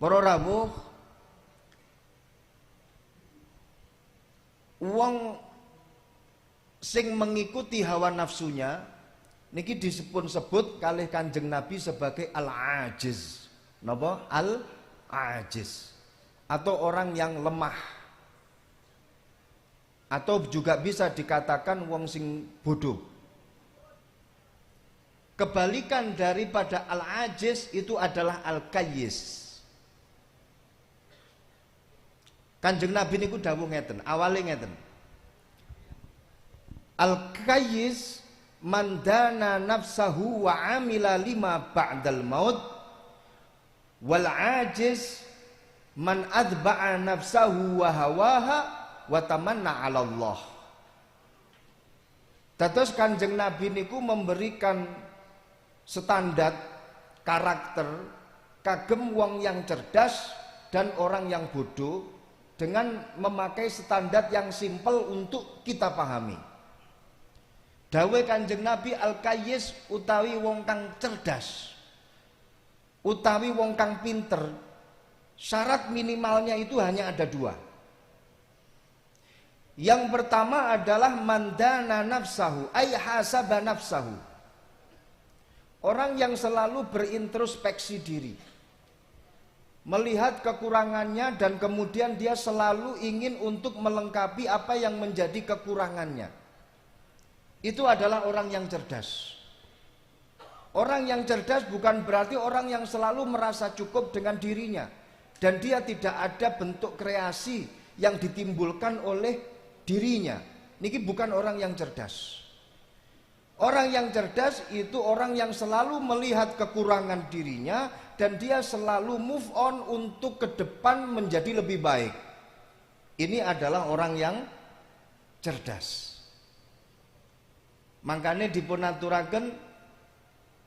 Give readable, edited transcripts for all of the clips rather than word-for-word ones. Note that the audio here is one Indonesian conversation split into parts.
Para rawuh, wong sing mengikuti hawa nafsunya niki disebut kalih Kanjeng Nabi sebagai al-ajiz. Napa? Al-ajiz, atau orang yang lemah, atau juga bisa dikatakan wong sing bodoh. Kebalikan daripada al-ajiz itu adalah al-kayyis. Kanjeng Nabi niku dawuh ngeten, awale ngeten. Al-kayyis man dana nafsahu wa amila lima ba'dal maut, wal ajiz man adba'a nafsahu wa hawaha wa tamanna 'ala Allah. Dados Kanjeng Nabi niku memberikan standar karakter kagem wong yang cerdas dan orang yang bodoh dengan memakai standar yang simpel untuk kita pahami. Dawe Kanjeng Nabi al-kayyis utawi wong kang cerdas, utawi wong kang pinter, syarat minimalnya itu hanya ada dua. Yang pertama adalah mandana nafsahu, ay hasaba nafsahu. Orang yang selalu berintrospeksi diri, melihat kekurangannya dan kemudian dia selalu ingin untuk melengkapi apa yang menjadi kekurangannya. Itu adalah orang yang cerdas. Orang yang cerdas bukan berarti orang yang selalu merasa cukup dengan dirinya dan dia tidak ada bentuk kreasi yang ditimbulkan oleh dirinya. Niki bukan orang yang cerdas. Orang yang cerdas itu orang yang selalu melihat kekurangan dirinya dan dia selalu move on untuk ke depan menjadi lebih baik. Ini adalah orang yang cerdas. Makanya dipunaturaken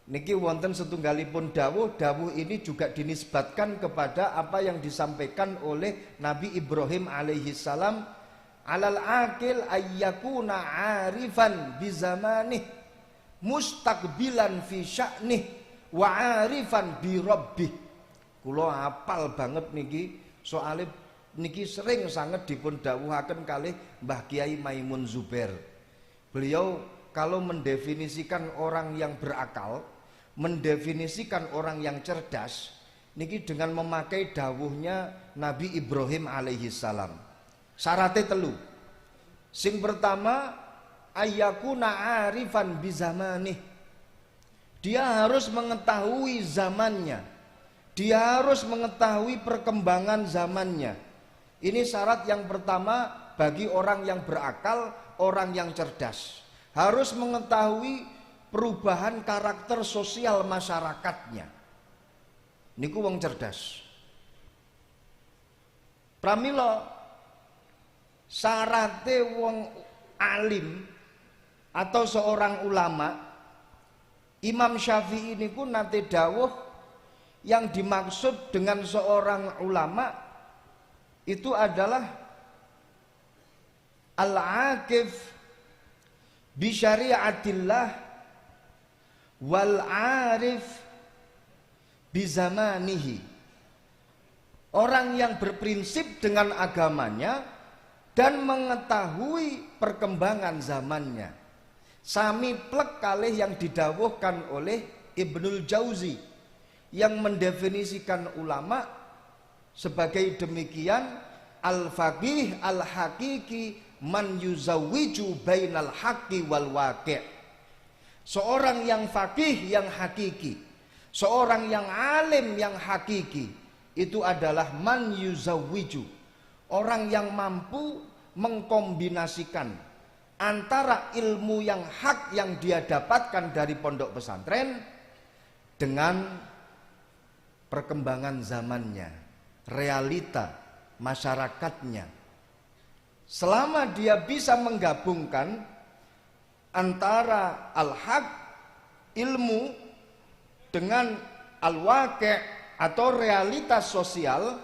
niki wonten setunggalipun dawuh ini juga dinisbatkan kepada apa yang disampaikan oleh Nabi Ibrahim alaihi salam, alal akil ayyakuna arifan bizamanih mustaqbilan fi sya'nih wa arifan bi rabbih. Kula hafal banget niki soalnya niki sering sangat dipun dawuhaken kalih Mbah Kiai Maimun Zubair. Beliau kalau mendefinisikan orang yang berakal, mendefinisikan orang yang cerdas, niki dengan memakai dawuhnya Nabi Ibrahim alaihi salam. Syaratnya telu. Sing pertama, ayyakuna arifan bizamanih. Dia harus mengetahui zamannya. Dia harus mengetahui perkembangan zamannya. Ini syarat yang pertama bagi orang yang berakal, orang yang cerdas. Harus mengetahui perubahan karakter sosial masyarakatnya. Niku wong cerdas. Pramila syarate wong alim atau seorang ulama, Imam Syafi'i niku nate dawuh yang dimaksud dengan seorang ulama itu adalah al-akif bi syariatillah wal arif bi zamanihi. Orang yang berprinsip dengan agamanya dan mengetahui perkembangan zamannya. Sami plek kalih yang didawuhkan oleh Ibnul Jauzi yang mendefinisikan ulama sebagai demikian, al-faqih al-hakiki man yuzawwiju bainal haqqi wal waqi'. Seorang yang faqih yang hakiki, seorang yang alim yang hakiki, itu adalah man yuzawwiju, orang yang mampu mengkombinasikan antara ilmu yang hak yang dia dapatkan dari pondok pesantren dengan perkembangan zamannya, realita masyarakatnya. Selama dia bisa menggabungkan antara al-haq, ilmu, dengan al-waqi' atau realitas sosial,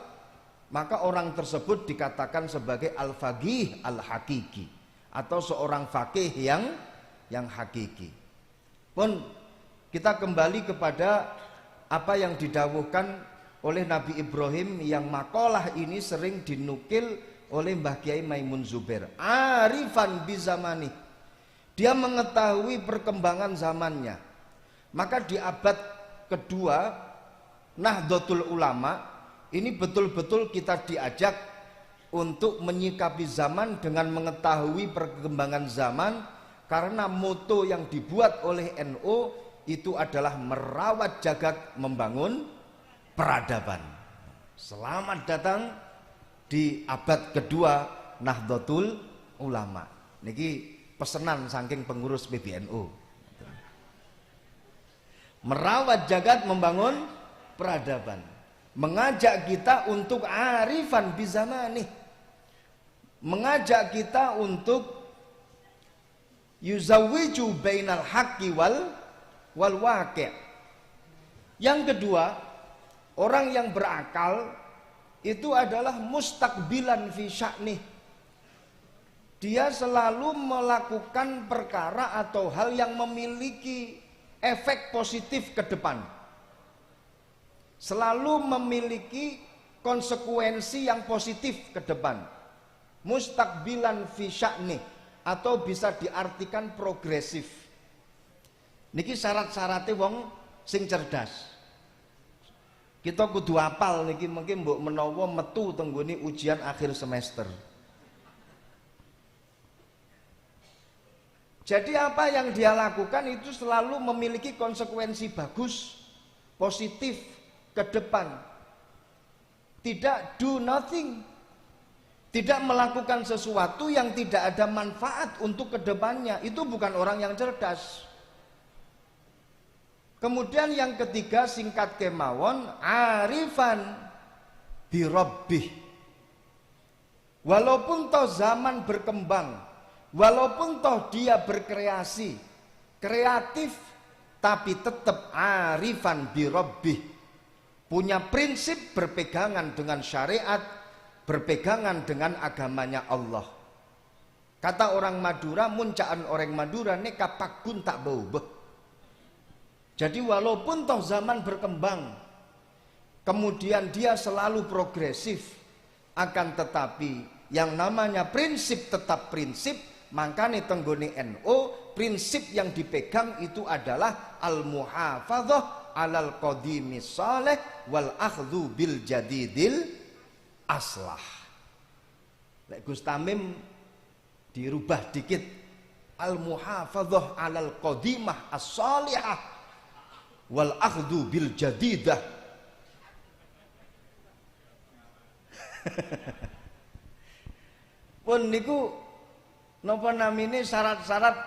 maka orang tersebut dikatakan sebagai al-faqih al-hakiki atau seorang faqih yang hakiki. Pun kita kembali kepada apa yang didawuhkan oleh Nabi Ibrahim yang makalah ini sering dinukil oleh Mbah Kiai Maimun Zubair. Arifan bizamani, dia mengetahui perkembangan zamannya. Maka di abad kedua Nahdlatul Ulama ini betul-betul kita diajak untuk menyikapi zaman dengan mengetahui perkembangan zaman, karena moto yang dibuat oleh NU itu adalah merawat jagat, membangun peradaban. Selamat datang di abad kedua Nahdlatul Ulama. Niki pesenan saking pengurus PBNU. Merawat jagat, membangun peradaban. Mengajak kita untuk arifan bizamani. Mengajak kita untuk yuzawwiju bainal haqqi wal waqi'. Yang kedua, orang yang berakal itu adalah mustakbilan fi sya'ni. Dia selalu melakukan perkara atau hal yang memiliki efek positif ke depan. Selalu memiliki konsekuensi yang positif ke depan. Mustakbilan fi sya'ni, atau bisa diartikan progresif. Niki syarat-syaratnya wong sing cerdas. Kita kudu apal niki, mungkin mbok menawa metu tenggone ujian akhir semester. Jadi apa yang dia lakukan itu selalu memiliki konsekuensi bagus, positif ke depan. Tidak do nothing. Tidak melakukan sesuatu yang tidak ada manfaat untuk kedepannya. Itu bukan orang yang cerdas. Kemudian yang ketiga, singkat kemawon, arifan birabbih. Walaupun toh zaman berkembang, walaupun toh dia berkreasi, kreatif, tapi tetap arifan birabbih. Punya prinsip berpegangan dengan syariat, berpegangan dengan agamanya Allah. Kata orang Madura, muncaan orang Madura neka pakun tak bau. Jadi walaupun toh zaman berkembang, kemudian dia selalu progresif, akan tetapi yang namanya prinsip tetap prinsip. Makanya tenggone NU, prinsip yang dipegang itu adalah al-muhafadzah alal qadimis saleh wal akhdhu bil jadidil aslah. Lek Gus Tamim dirubah dikit, al-muhafadzah alal qadimah as-salihah wal akhdhu bil jadidah. Pun niku napa namine syarat-syarat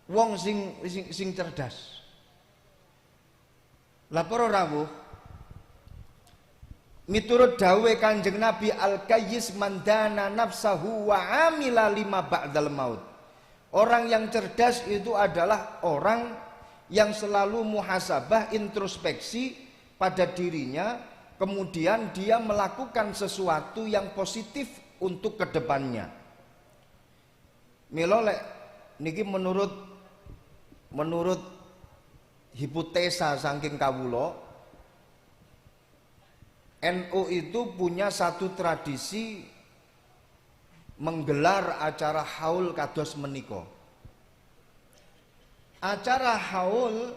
wong sing cerdas. Lah para rawuh, miturut dawuh Kanjeng Nabi, al-qayyis mandana nafsahu wa amila lima ba'dal maut. Orang yang cerdas itu adalah orang yang selalu muhasabah, introspeksi pada dirinya, kemudian dia melakukan sesuatu yang positif untuk kedepannya. Mila lek niki menurut hipotesa saking kawula, NU itu punya satu tradisi menggelar acara haul kados menika. Acara haul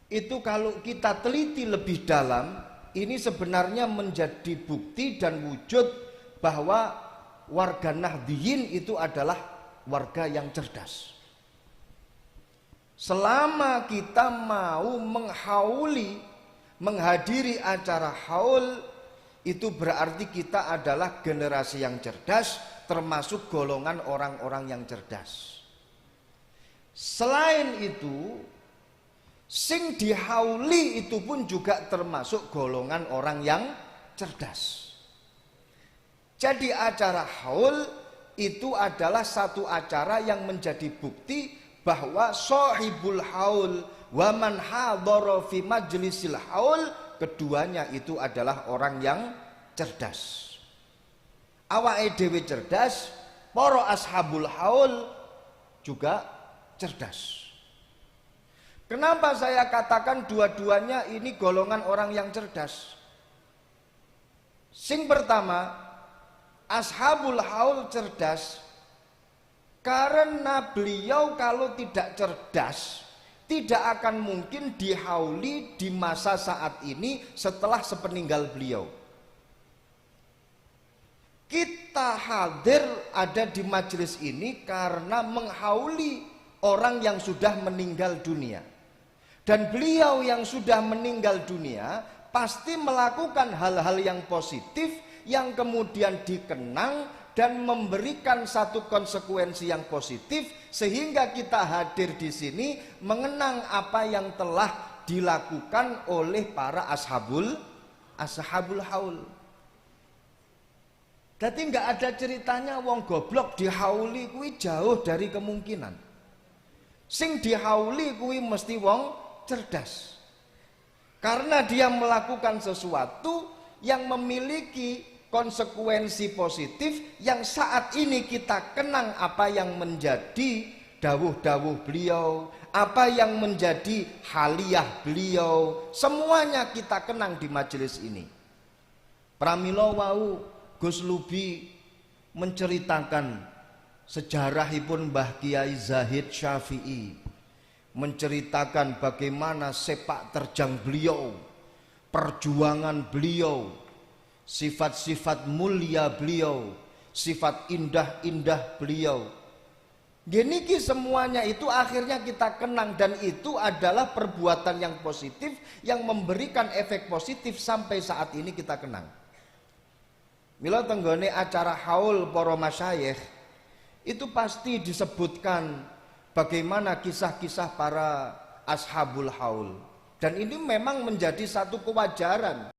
itu kalau kita teliti lebih dalam, ini sebenarnya menjadi bukti dan wujud bahwa warga Nahdliyin itu adalah warga yang cerdas. Selama kita mau menghauli, menghadiri acara haul, itu berarti kita adalah generasi yang cerdas, termasuk golongan orang-orang yang cerdas. Selain itu, sing dihauli itu pun juga termasuk golongan orang yang cerdas. Jadi acara haul itu adalah satu acara yang menjadi bukti bahwa sahibul haul wa man hadhara fi majlisil haul, keduanya itu adalah orang yang cerdas. Awake dhewe cerdas, para ashabul haul juga cerdas. Kenapa saya katakan dua-duanya ini golongan orang yang cerdas? Sing pertama, Ashabul Haul cerdas karena beliau kalau tidak cerdas tidak akan mungkin dihauli di masa saat ini setelah sepeninggal beliau. Kita hadir ada di majelis ini karena menghauli orang yang sudah meninggal dunia. Dan beliau yang sudah meninggal dunia pasti melakukan hal-hal yang positif yang kemudian dikenang dan memberikan satu konsekuensi yang positif sehingga kita hadir di sini mengenang apa yang telah dilakukan oleh para ashabul haul. Jadi nggak ada ceritanya wong goblok dihauli kuwi jauh dari kemungkinan. Sing dihauli kuwi mesti wong cerdas. Karena dia melakukan sesuatu yang memiliki konsekuensi positif yang saat ini kita kenang apa yang menjadi dawuh-dawuh beliau, apa yang menjadi haliyah beliau, semuanya kita kenang di majelis ini. Pramila wau Gus Lubi menceritakan sejarahipun Mbah Kiai Zahid Syafi'i, menceritakan bagaimana sepak terjang beliau, perjuangan beliau, sifat-sifat mulia beliau, sifat indah-indah beliau. Geniki semuanya itu akhirnya kita kenang dan itu adalah perbuatan yang positif yang memberikan efek positif sampai saat ini kita kenang. Mila tenggone acara haul para masyayikh itu pasti disebutkan bagaimana kisah-kisah para ashabul haul dan ini memang menjadi satu kewajaran.